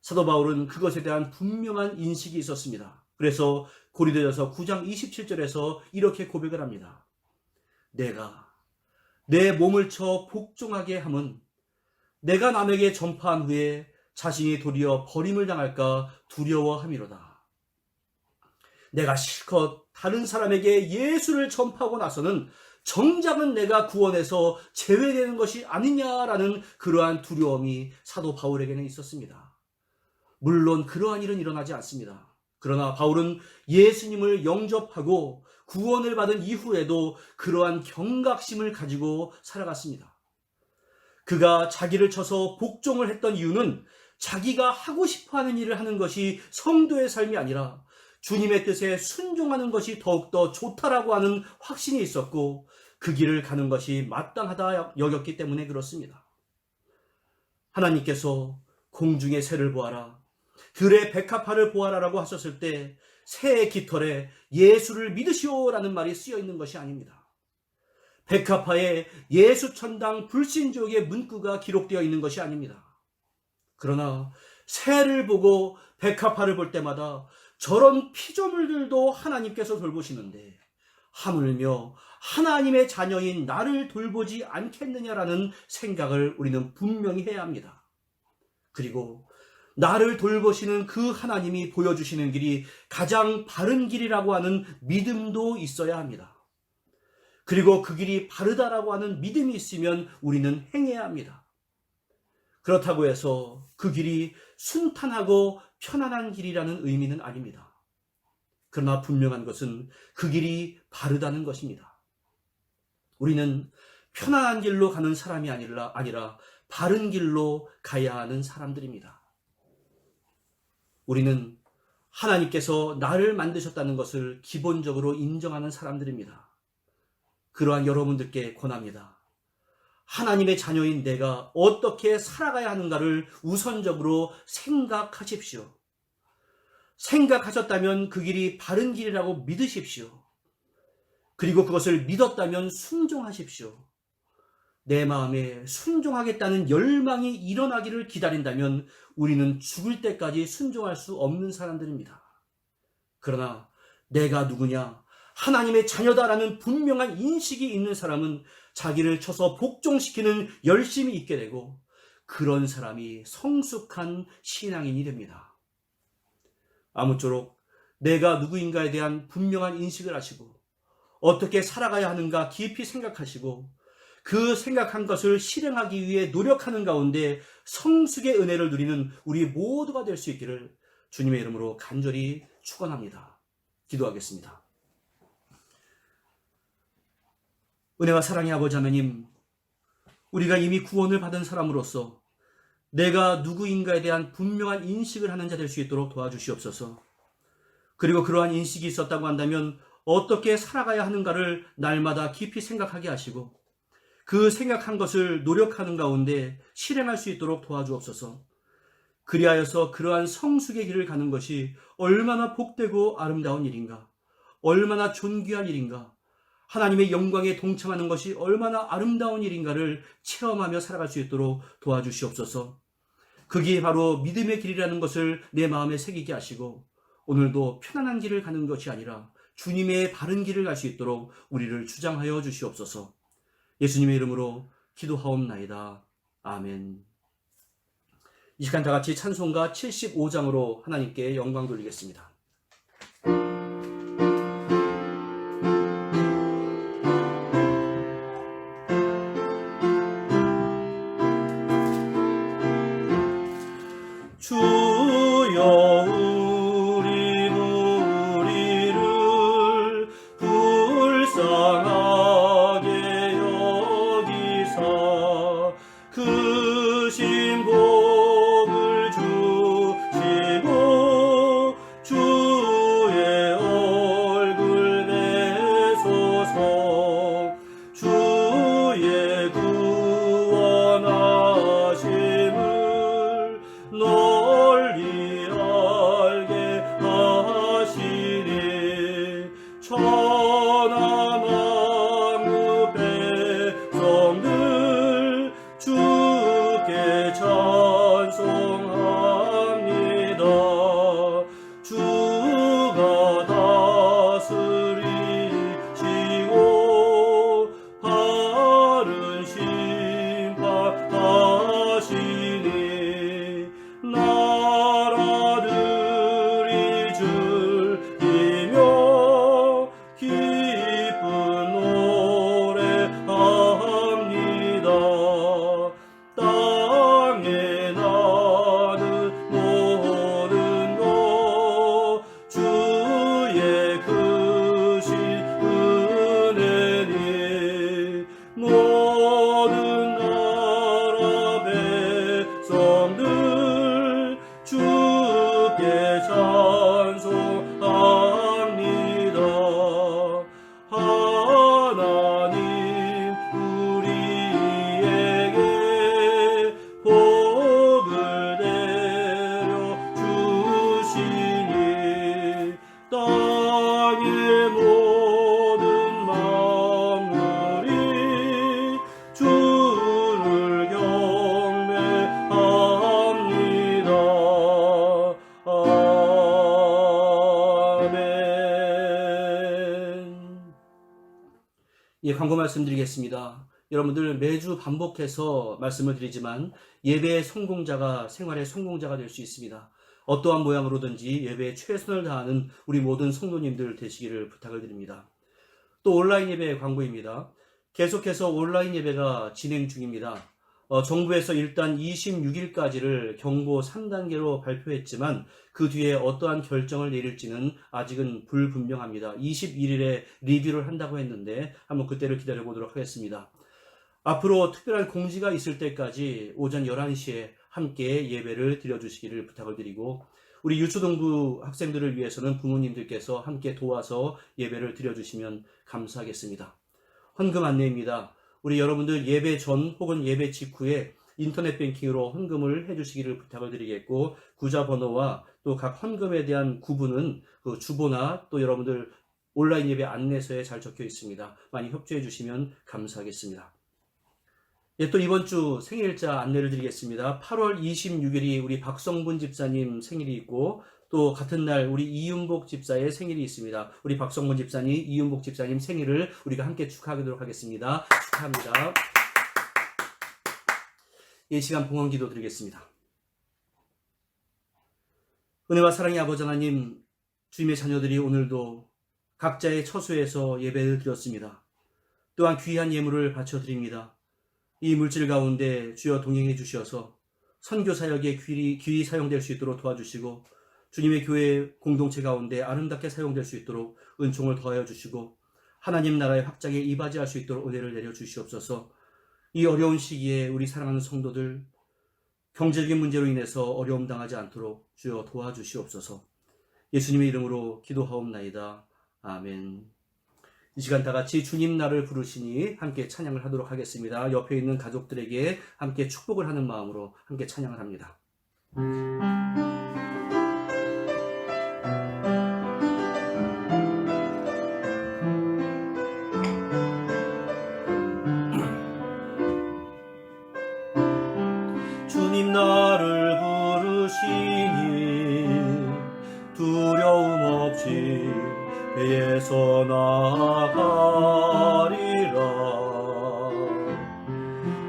S2: 사도 바울은 그것에 대한 분명한 인식이 있었습니다. 그래서 고린도전서 9장 27절에서 이렇게 고백을 합니다. 내가 내 몸을 쳐 복종하게 함은 내가 남에게 전파한 후에 자신이 도리어 버림을 당할까 두려워함이로다. 내가 실컷 다른 사람에게 예수를 전파하고 나서는 정작은 내가 구원에서 제외되는 것이 아니냐라는 그러한 두려움이 사도 바울에게는 있었습니다. 물론 그러한 일은 일어나지 않습니다. 그러나 바울은 예수님을 영접하고 구원을 받은 이후에도 그러한 경각심을 가지고 살아갔습니다. 그가 자기를 쳐서 복종을 했던 이유는 자기가 하고 싶어하는 일을 하는 것이 성도의 삶이 아니라 주님의 뜻에 순종하는 것이 더욱더 좋다라고 하는 확신이 있었고 그 길을 가는 것이 마땅하다 여겼기 때문에 그렇습니다. 하나님께서 공중의 새를 보아라, 들의 백합화를 보아라라고 하셨을 때 새의 깃털에 예수를 믿으시오라는 말이 쓰여 있는 것이 아닙니다. 백합화에 예수천당 불신족의 문구가 기록되어 있는 것이 아닙니다. 그러나 새를 보고 백합화를 볼 때마다 저런 피조물들도 하나님께서 돌보시는데 하물며 하나님의 자녀인 나를 돌보지 않겠느냐라는 생각을 우리는 분명히 해야 합니다. 그리고 나를 돌보시는 그 하나님이 보여주시는 길이 가장 바른 길이라고 하는 믿음도 있어야 합니다. 그리고 그 길이 바르다라고 하는 믿음이 있으면 우리는 행해야 합니다. 그렇다고 해서 그 길이 순탄하고 편안한 길이라는 의미는 아닙니다. 그러나 분명한 것은 그 길이 바르다는 것입니다. 우리는 편안한 길로 가는 사람이 아니라 바른 길로 가야 하는 사람들입니다. 우리는 하나님께서 나를 만드셨다는 것을 기본적으로 인정하는 사람들입니다. 그러한 여러분들께 권합니다. 하나님의 자녀인 내가 어떻게 살아가야 하는가를 우선적으로 생각하십시오. 생각하셨다면 그 길이 바른 길이라고 믿으십시오. 그리고 그것을 믿었다면 순종하십시오. 내 마음에 순종하겠다는 열망이 일어나기를 기다린다면 우리는 죽을 때까지 순종할 수 없는 사람들입니다. 그러나 내가 누구냐? 하나님의 자녀다라는 분명한 인식이 있는 사람은 자기를 쳐서 복종시키는 열심이 있게 되고 그런 사람이 성숙한 신앙인이 됩니다. 아무쪼록 내가 누구인가에 대한 분명한 인식을 하시고 어떻게 살아가야 하는가 깊이 생각하시고 그 생각한 것을 실행하기 위해 노력하는 가운데 성숙의 은혜를 누리는 우리 모두가 될 수 있기를 주님의 이름으로 간절히 축원합니다. 기도하겠습니다. 은혜와 사랑의 아버지 하나님, 우리가 이미 구원을 받은 사람으로서 내가 누구인가에 대한 분명한 인식을 하는 자 될 수 있도록 도와주시옵소서. 그리고 그러한 인식이 있었다고 한다면 어떻게 살아가야 하는가를 날마다 깊이 생각하게 하시고 그 생각한 것을 노력하는 가운데 실행할 수 있도록 도와주옵소서. 그리하여서 그러한 성숙의 길을 가는 것이 얼마나 복되고 아름다운 일인가, 얼마나 존귀한 일인가, 하나님의 영광에 동참하는 것이 얼마나 아름다운 일인가를 체험하며 살아갈 수 있도록 도와주시옵소서. 그게 바로 믿음의 길이라는 것을 내 마음에 새기게 하시고 오늘도 편안한 길을 가는 것이 아니라 주님의 바른 길을 갈 수 있도록 우리를 주장하여 주시옵소서. 예수님의 이름으로 기도하옵나이다. 아멘. 이 시간 다 같이 찬송가 75장으로 하나님께 영광 돌리겠습니다. 주여 우리를 불쌍하게 여기사 그 신복을 주시고 주의 얼굴 내소서 주의 구원하심을 널리 알게 하시니 천하 만국 백성들 주께 잘 예, 광고 말씀드리겠습니다. 여러분들 매주 반복해서 말씀을 드리지만 예배의 성공자가 생활의 성공자가 될 수 있습니다. 어떠한 모양으로든지 예배에 최선을 다하는 우리 모든 성도님들 되시기를 부탁을 드립니다. 또 온라인 예배 광고입니다. 계속해서 온라인 예배가 진행 중입니다. 정부에서 일단 26일까지를 경보 3단계로 발표했지만 그 뒤에 어떠한 결정을 내릴지는 아직은 불분명합니다. 21일에 리뷰를 한다고 했는데 한번 그때를 기다려 보도록 하겠습니다. 앞으로 특별한 공지가 있을 때까지 오전 11시에 함께 예배를 드려주시기를 부탁을 드리고 우리 유초동부 학생들을 위해서는 부모님들께서 함께 도와서 예배를 드려주시면 감사하겠습니다. 헌금 안내입니다. 우리 여러분들 예배 전 혹은 예배 직후에 인터넷 뱅킹으로 헌금을 해주시기를 부탁을 드리겠고 구자 번호와 또 각 헌금에 대한 구분은 그 주보나 또 여러분들 온라인 예배 안내서에 잘 적혀 있습니다. 많이 협조해 주시면 감사하겠습니다. 예, 또 이번 주 생일자 안내를 드리겠습니다. 8월 26일이 우리 박성분 집사님 생일이 있고 또 같은 날 우리 이윤복 집사의 생일이 있습니다. 우리 박성분 집사님, 이윤복 집사님 생일을 우리가 함께 축하하도록 하겠습니다. 축하합니다. 이 시간 봉헌 기도 드리겠습니다. 은혜와 사랑의 아버지 하나님, 주님의 자녀들이 오늘도 각자의 처소에서 예배를 드렸습니다. 또한 귀한 예물을 바쳐드립니다. 이 물질 가운데 주여 동행해 주셔서 선교 사역에 귀히 사용될 수 있도록 도와주시고 주님의 교회 공동체 가운데 아름답게 사용될 수 있도록 은총을 더하여 주시고 하나님 나라의 확장에 이바지할 수 있도록 은혜를 내려 주시옵소서. 이 어려운 시기에 우리 사랑하는 성도들 경제적인 문제로 인해서 어려움 당하지 않도록 주여 도와주시옵소서. 예수님의 이름으로 기도하옵나이다. 아멘. 이 시간 다 같이 주님 나를 부르시니 함께 찬양을 하도록 하겠습니다. 옆에 있는 가족들에게 함께 축복을 하는 마음으로 함께 찬양을 합니다. 주님 나를 부르시니 두려움 없이 배에서 나아가리라.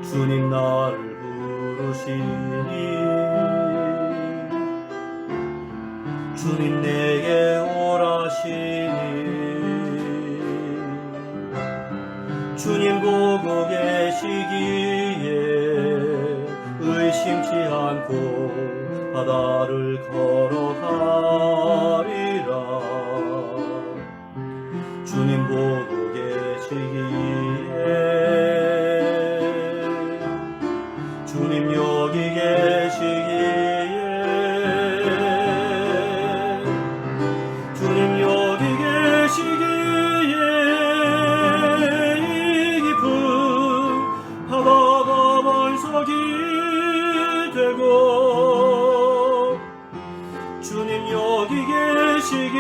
S2: 주님 나를 부르시니 주님 내게 오라시니 주님 보고 계시기에 의심치 않고 바다를 걸어가리라. 주님 보고 계시기에 주님 여기 계시기에 주님 여기 계시기에 이 깊은 바다가 반석이 되고 주님 여기 계시기에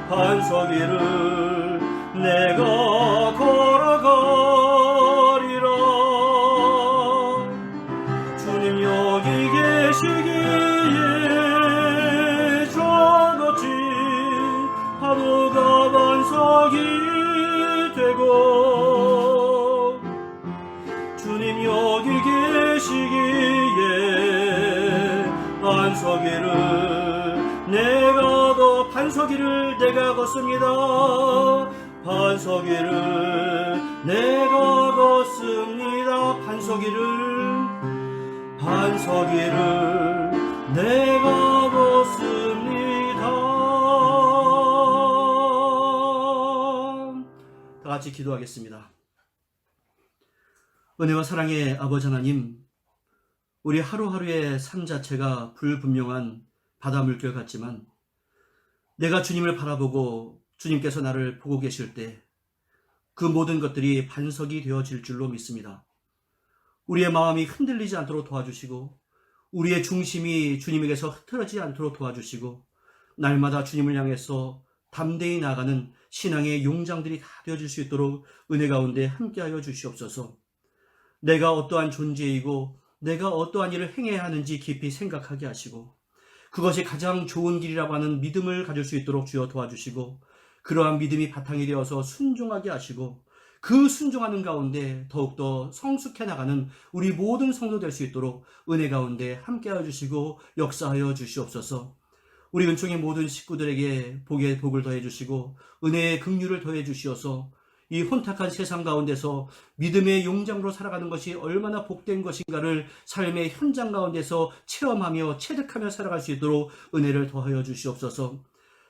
S2: 반석이를 내가 걸어가리라. 주님 여기 계시기에 저같이 파도가 반석이 되고 주님 여기 계시기에 반석이를 반석이를 내가 걷습니다. 반석이를 내가 걷습니다. 반석이를 내가 걷습니다. 다 같이 기도하겠습니다. 은혜와 사랑의 아버지 하나님, 우리 하루하루의 삶 자체가 불분명한 바다 물결 같지만 내가 주님을 바라보고 주님께서 나를 보고 계실 때 그 모든 것들이 반석이 되어질 줄로 믿습니다. 우리의 마음이 흔들리지 않도록 도와주시고 우리의 중심이 주님에게서 흐트러지지 않도록 도와주시고 날마다 주님을 향해서 담대히 나아가는 신앙의 용장들이 다 되어질 수 있도록 은혜 가운데 함께하여 주시옵소서. 내가 어떠한 존재이고 내가 어떠한 일을 행해야 하는지 깊이 생각하게 하시고 그것이 가장 좋은 길이라고 하는 믿음을 가질 수 있도록 주여 도와주시고 그러한 믿음이 바탕이 되어서 순종하게 하시고 그 순종하는 가운데 더욱더 성숙해 나가는 우리 모든 성도 될 수 있도록 은혜 가운데 함께하여 주시고 역사하여 주시옵소서. 우리 은총의 모든 식구들에게 복의 복을 더해 주시고 은혜의 긍휼을 더해 주시어서 이 혼탁한 세상 가운데서 믿음의 용장으로 살아가는 것이 얼마나 복된 것인가를 삶의 현장 가운데서 체험하며 체득하며 살아갈 수 있도록 은혜를 더하여 주시옵소서.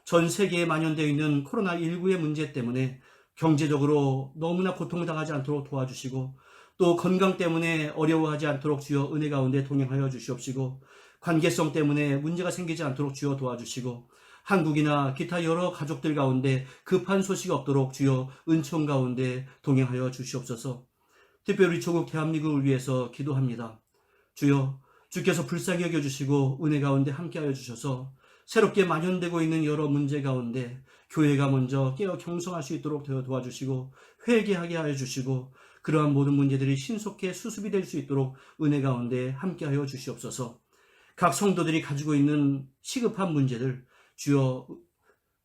S2: 전 세계에 만연되어 있는 코로나19의 문제 때문에 경제적으로 너무나 고통당하지 않도록 도와주시고 또 건강 때문에 어려워하지 않도록 주여 은혜 가운데 동행하여 주시옵시고 관계성 때문에 문제가 생기지 않도록 주여 도와주시고 한국이나 기타 여러 가족들 가운데 급한 소식이 없도록 주여 은총 가운데 동행하여 주시옵소서. 특별히 조국 대한민국을 위해서 기도합니다. 주여 주께서 불쌍히 여겨주시고 은혜 가운데 함께하여 주셔서 새롭게 만연되고 있는 여러 문제 가운데 교회가 먼저 깨어 경성할 수 있도록 도와주시고 회개하게 하여 주시고 그러한 모든 문제들이 신속히 수습이 될 수 있도록 은혜 가운데 함께하여 주시옵소서. 각 성도들이 가지고 있는 시급한 문제들 주여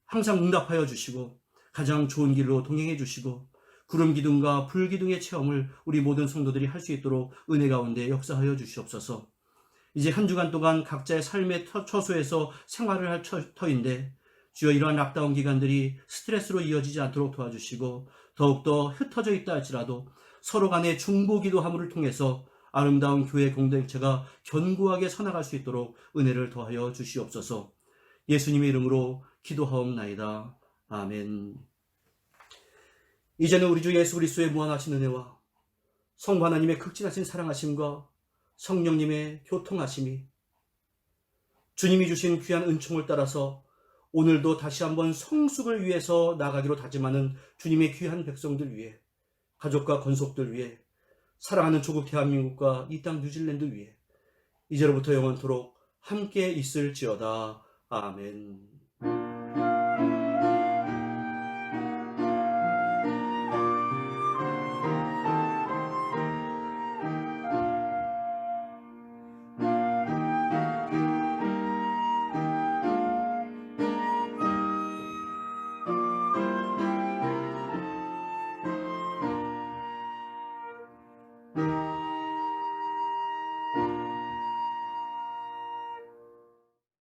S2: 항상 응답하여 주시고 가장 좋은 길로 동행해 주시고 구름 기둥과 불 기둥의 체험을 우리 모든 성도들이 할 수 있도록 은혜 가운데 역사하여 주시옵소서. 이제 한 주간 동안 각자의 삶의 처소에서 생활을 할 터인데 주여 이러한 락다운 기간들이 스트레스로 이어지지 않도록 도와주시고 더욱더 흩어져 있다 할지라도 서로 간의 중보기도 함을 통해서 아름다운 교회 공동체가 견고하게 서나갈 수 있도록 은혜를 더하여 주시옵소서. 예수님의 이름으로 기도하옵나이다. 아멘. 이제는 우리 주 예수 그리스도의 무한하신 은혜와 성부 하나님의 극진하신 사랑하심과 성령님의 교통하심이 주님이 주신 귀한 은총을 따라서 오늘도 다시 한번 성숙을 위해서 나가기로 다짐하는 주님의 귀한 백성들 위해 가족과 건속들 위해 사랑하는 조국 대한민국과 이 땅 뉴질랜드 위해 이제로부터 영원토록 함께 있을지어다. 아멘.